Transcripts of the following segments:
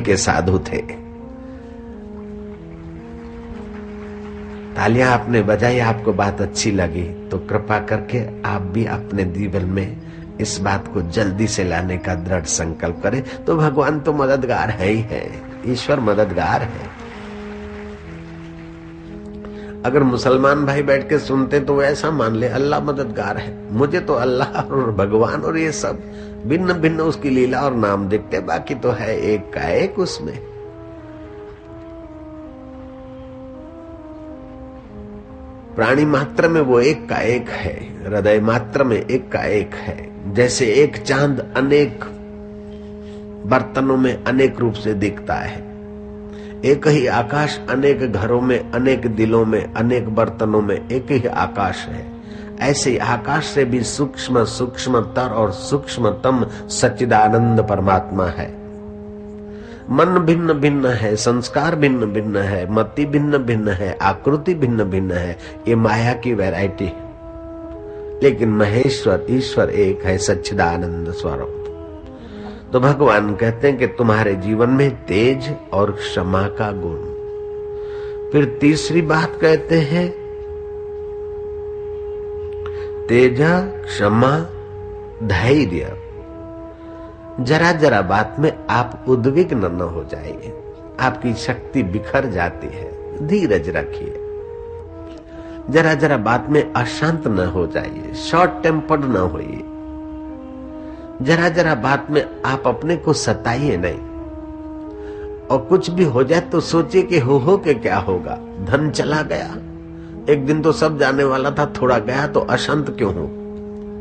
के साधु थे। तालियां आपने बजाई, आपको बात अच्छी लगी तो कृपा करके आप भी अपने जीवन में इस बात को जल्दी से लाने का दृढ़ संकल्प करें। तो भगवान तो मददगार है ही है, ईश्वर मददगार है। अगर मुसलमान भाई बैठ के सुनते तो ऐसा मान ले अल्लाह मददगार है, मुझे तो अल्लाह और भगवान और ये सब भिन्न भिन्न उसकी लीला और नाम दिखते, बाकी तो है एक का एक उसमें। प्राणी मात्र में वो एक का एक है, हृदय मात्र में एक का एक है। जैसे एक चांद अनेक बर्तनों में अनेक रूप से दिखता है, एक ही आकाश अनेक घरों में, अनेक दिलों में, अनेक बर्तनों में एक ही आकाश है। ऐसे ही आकाश से भी सूक्ष्म सूक्ष्मतर और सूक्ष्मतम सच्चिदानंद परमात्मा है। मन भिन्न भिन्न है, संस्कार भिन्न भिन्न है, मति भिन्न भिन्न है, आकृति भिन्न भिन्न है, ये माया की वैरायटी है। लेकिन महेश्वर ईश्वर एक है, सच्चिदानंद स्वरूप। तो भगवान कहते हैं कि तुम्हारे जीवन में तेज और क्षमा का गुण। फिर तीसरी बात कहते हैं तेज, क्षमा, धैर्य। जरा जरा बात में आप उद्विग्न न हो जाइए, आपकी शक्ति बिखर जाती है, धीरज रखिए। जरा जरा बात में अशांत न हो जाइए, शॉर्ट टेम्पर्ड न होइए। जरा जरा बात में आप अपने को सताइए नहीं, और कुछ भी हो जाए तो सोचिए कि हो के क्या होगा। धन चला गया, एक दिन तो सब जाने वाला था, थोड़ा गया तो अशांत क्यों हो,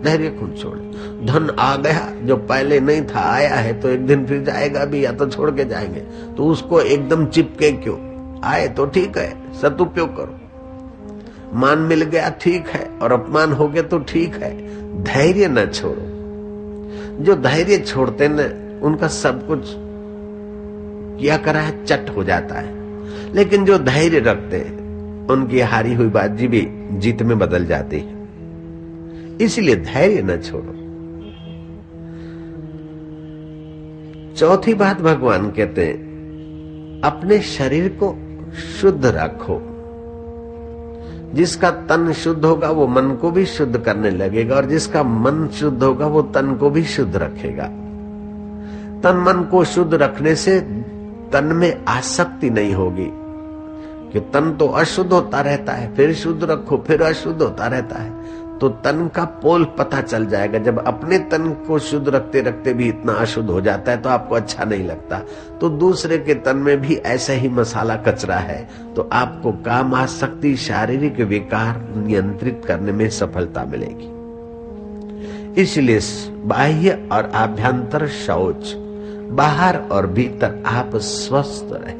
धैर्य खुद छोड़े। धन आ गया जो पहले नहीं था, आया है तो एक दिन फिर जाएगा भी, या तो छोड़ के जाएंगे, तो उसको एकदम चिपके क्यों। आए तो ठीक है, सदुपयोग करो। मान मिल गया ठीक है, और अपमान हो गया तो ठीक है, धैर्य न छोड़ो। जो धैर्य छोड़ते न, उनका सब कुछ किया करा है चट हो जाता है। लेकिन जो धैर्य रखते हैं, उनकी हारी हुई बाजी भी जीत में बदल जाती है। इसलिए धैर्य न छोड़ो। चौथी बात भगवान कहते हैं अपने शरीर को शुद्ध रखो। जिसका तन शुद्ध होगा वो मन को भी शुद्ध करने लगेगा, और जिसका मन शुद्ध होगा वो तन को भी शुद्ध रखेगा। तन मन को शुद्ध रखने से तन में आसक्ति नहीं होगी, कि तन तो अशुद्ध होता रहता है, फिर शुद्ध रखो फिर अशुद्ध होता रहता है, तो तन का पोल पता चल जाएगा। जब अपने तन को शुद्ध रखते रखते भी इतना अशुद्ध हो जाता है तो आपको अच्छा नहीं लगता, तो दूसरे के तन में भी ऐसा ही मसाला कचरा है, तो आपको काम आसक्ति, शारीरिक विकार नियंत्रित करने में सफलता मिलेगी। इसलिए बाह्य और आभ्यंतर शौच, बाहर और भीतर आप स्वस्थ रहे,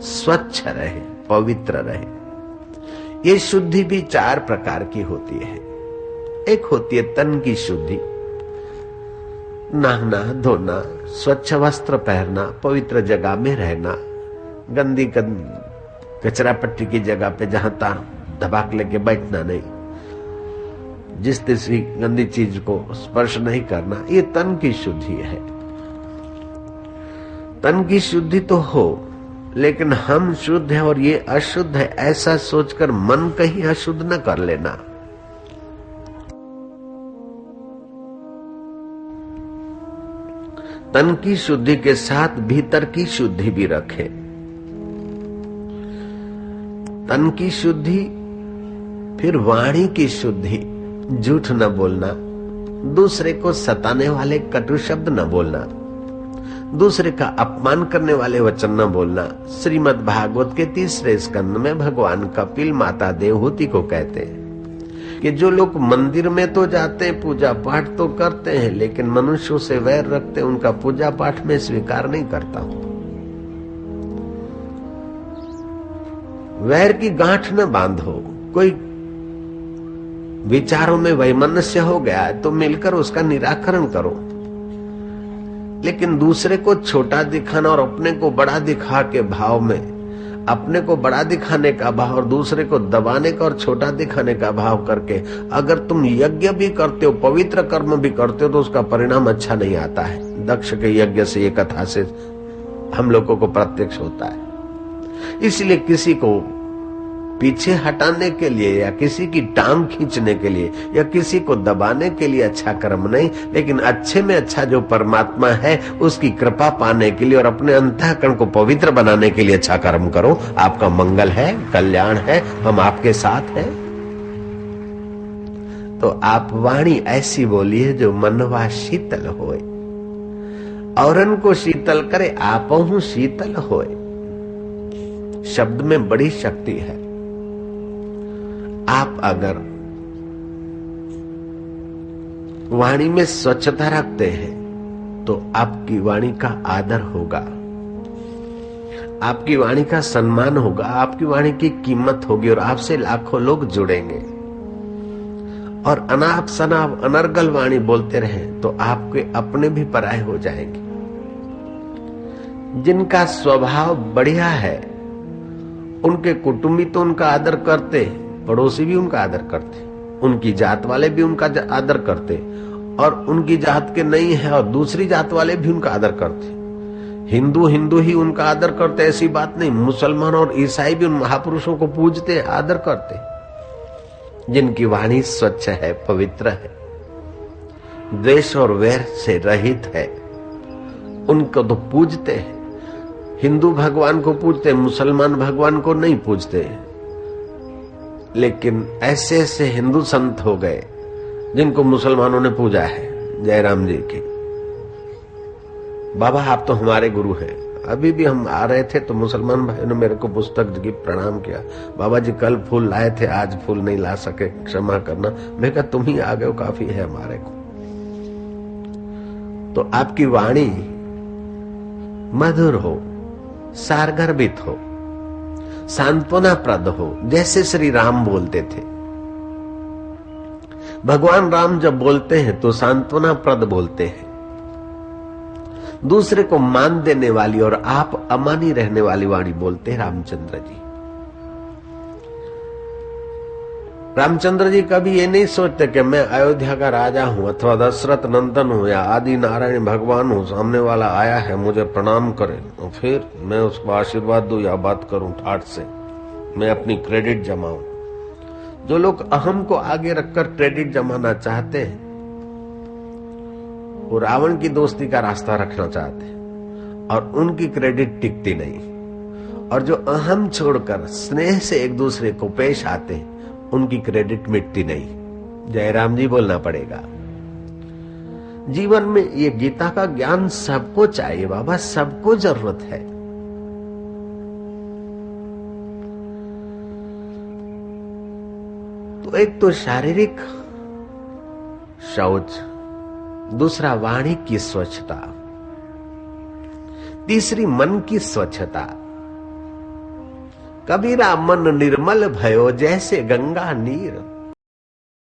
स्वच्छ रहे, पवित्र रहे। ये शुद्धि भी 4 प्रकार की होती है। एक होती है तन की शुद्धि, नहाना धोना, स्वच्छ वस्त्र पहनना, पवित्र जगह में रहना, गंदी कचरा पट्टी की जगह पे जहां तहां धबाक लेके बैठना नहीं, जिस तीसरी गंदी चीज को स्पर्श नहीं करना, ये तन की शुद्धि है। तन की शुद्धि तो हो, लेकिन हम शुद्ध है और ये अशुद्ध है ऐसा सोचकर मन कहीं अशुद्ध न कर लेना। तन की शुद्धि के साथ भीतर की शुद्धि भी रखें। तन की शुद्धि, फिर वाणी की शुद्धि, झूठ न बोलना, दूसरे को सताने वाले कटु शब्द न बोलना, दूसरे का अपमान करने वाले वचन न बोलना। श्रीमद् भागवत के 3 स्कंद में भगवान कपिल माता देवहूति को कहते हैं कि जो लोग मंदिर में तो जाते हैं, पूजा पाठ तो करते हैं, लेकिन मनुष्यों से वैर रखते हैं, उनका पूजा पाठ में स्वीकार नहीं करता हूं। वैर की गांठ न बांधो। कोई विचारों में वैमनस्य हो गया है तो मिलकर उसका निराकरण करो, लेकिन दूसरे को छोटा दिखाना और अपने को बड़ा दिखा के भाव में, अपने को बड़ा दिखाने का भाव और दूसरे को दबाने का और छोटा दिखाने का भाव करके अगर तुम यज्ञ भी करते हो, पवित्र कर्म भी करते हो, तो उसका परिणाम अच्छा नहीं आता है। दक्ष के यज्ञ से ये कथा से हम लोगों को प्रत्यक्ष होता है। इसलिए किसी को पीछे हटाने के लिए या किसी की टांग खींचने के लिए या किसी को दबाने के लिए अच्छा कर्म नहीं, लेकिन अच्छे में अच्छा जो परमात्मा है उसकी कृपा पाने के लिए और अपने अंतःकरण को पवित्र बनाने के लिए अच्छा कर्म करो। आपका मंगल है, कल्याण है, हम आपके साथ हैं। तो आप वाणी ऐसी बोलिए जो मनवा शीतल होए, औरन को शीतल करे, आपहु शीतल होए। शब्द में बड़ी शक्ति है। आप अगर वाणी में स्वच्छता रखते हैं तो आपकी वाणी का आदर होगा, आपकी वाणी का सम्मान होगा, आपकी वाणी की कीमत होगी और आपसे लाखों लोग जुड़ेंगे। और अनाप शनाप अनर्गल वाणी बोलते रहें तो आपके अपने भी पराये हो जाएंगे। जिनका स्वभाव बढ़िया है उनके कुटुंबी तो उनका आदर करते, पड़ोसी भी उनका आदर करते, उनकी जात वाले भी उनका आदर करते, और उनकी जात के नहीं है और दूसरी जात वाले भी उनका आदर करते। हिंदू हिंदू ही उनका आदर करते ऐसी बात नहीं, मुसलमान और ईसाई भी उन महापुरुषों को पूजते, आदर करते। जिनकी वाणी स्वच्छ है, पवित्र है, द्वेष और वैर से रहित है, उनको तो पूजते हैं। हिंदू भगवान को पूजते, मुसलमान भगवान को नहीं पूजते। लेकिन ऐसे ऐसे हिंदू संत हो गए जिनको मुसलमानों ने पूजा है। जयराम जी की, बाबा आप तो हमारे गुरु हैं। अभी भी हम आ रहे थे तो मुसलमान भाई ने मेरे को पुस्तक की प्रणाम किया। बाबा जी कल फूल लाए थे, आज फूल नहीं ला सके, क्षमा करना। मैं कहा तुम ही आ गए हो, काफी है हमारे को। तो आपकी वाणी मधुर हो, सारगर्भित हो, सांत्वनाप्रद हो, जैसे श्री राम बोलते थे। भगवान राम जब बोलते हैं तो सांत्वनाप्रद बोलते हैं, दूसरे को मान देने वाली और आप अमानी रहने वाली वाणी बोलते हैं रामचंद्र जी। रामचंद्र जी कभी ये नहीं सोचते कि मैं अयोध्या का राजा हूं अथवा दशरथ नंदन हूं या आदि नारायण भगवान हूं, सामने वाला आया है मुझे प्रणाम करे और फिर मैं उसको आशीर्वाद दूं या बात करूं ठाठ से, मैं अपनी क्रेडिट जमाऊं। जो लोग अहम को आगे रखकर क्रेडिट जमाना चाहते हैं वो रावण की दोस्ती का रास्ता रखना चाहते हैं और उनकी क्रेडिट टिकती नहीं। और जो अहम छोड़कर स्नेह से एक दूसरे को पेश आते हैं उनकी क्रेडिट मिटती नहीं। जयराम जी बोलना पड़ेगा। जीवन में ये गीता का ज्ञान सबको चाहिए बाबा, सबको जरूरत है। तो एक तो शारीरिक शौच, दूसरा वाणी की स्वच्छता, तीसरी मन की स्वच्छता। कबीरा मन निर्मल भयो जैसे गंगा नीर,